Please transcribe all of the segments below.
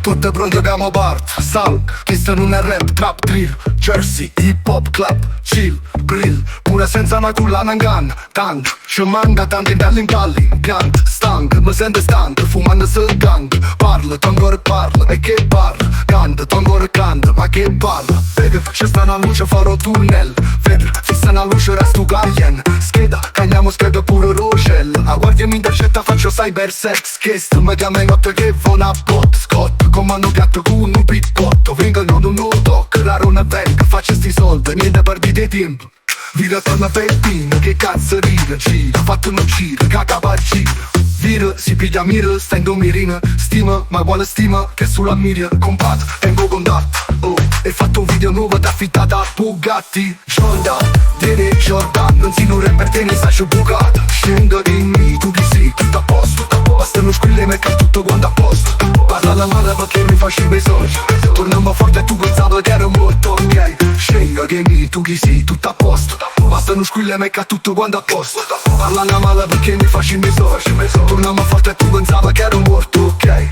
Tutte pronte abbiamo Bart, Sal, questo non è rap, trap, drill, Jersey, hip hop, club, chill, grill. Pure senza una collana in gun, tank, ci manca tanti belli in calli, piant, stank, mi sento stanco, fumando sul gang. Parla, ancora parla, e che parla, canta, ancora canta, ma che parla. Vedi, c'è sta una luce, farò tunnel, vedi, fissa una luce, resto Gaien. Scheda, cagliamo scheda pure Rochelle. A guardia mi intercetta, faccio cyber sex, che sto mi chiama in notte che fa una bot, scott. Comando piatto con un piccotto, vengono non lo tocco, raro una venga, faccio sti soldi, niente per di tempo. Vira torna per pin, che cazzo ride, gira, fatto uno giro, caca va gira. Vira, si piglia mira, stendo mirina, stima, ma quale stima, che sulla media, compat, tengo contatto. Oh, e fatto un video nuovo da affittata a Bugatti. Jordan, Dene Jordan, non si non rapper te ne saccio bucata. Scendo di me, tu chi sei, tutto a posto. Basta non squille me che tutto quanto a posto. Parla la male perché mi faccio i bisogni. Torniamo forte e tu pensavi che ero morto, ok. Scendo di me, tu chi sei, tutto a posto. Basta non squille me che tutto quanto a posto. Parla la male perché mi faccio i bisogni. Torniamo forte e tu pensavi che ero morto, ok.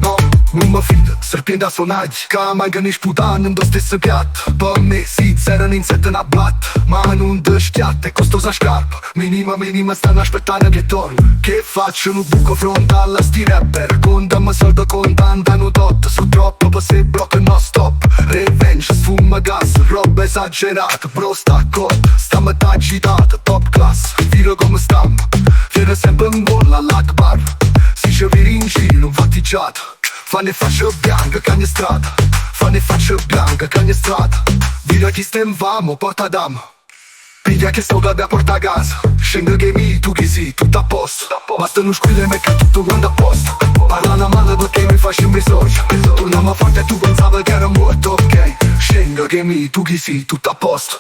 No, non mi fido, serpiente a sonaggi, che manca ne sputano ndo stesso piatto. Per me si zerano in sette una blatt, ma non te stiatte, è costosa scarpa. Minima stanno aspettando che torno. Che faccio un buco fronte alla sti rapper, contami soldi contano tot. Su troppo per se blocco non stop. Revenge, sfuma gas, roba esagerata. Bro sta cotta, sta metà agitata, top class. Viro come stiamo, viene sempre in bolla all'akbar. Si ci viri in giro, un fattiggiato. Fanno faccia bianca, cagna strada. Fanno faccia bianca, cagna strada. Vira chi stembamo, porta dama. Piglia che sto gabbia porta a casa. Scendo che mi, tu chi sei, tutto a posto. Basta non squille me che tutto quanto a posto. Parlano male perché mi faccio un bisogno. Torniamo forte e tu pensavi che ero morto, ok. Scendo che mi, tu chi sei, tutto a posto.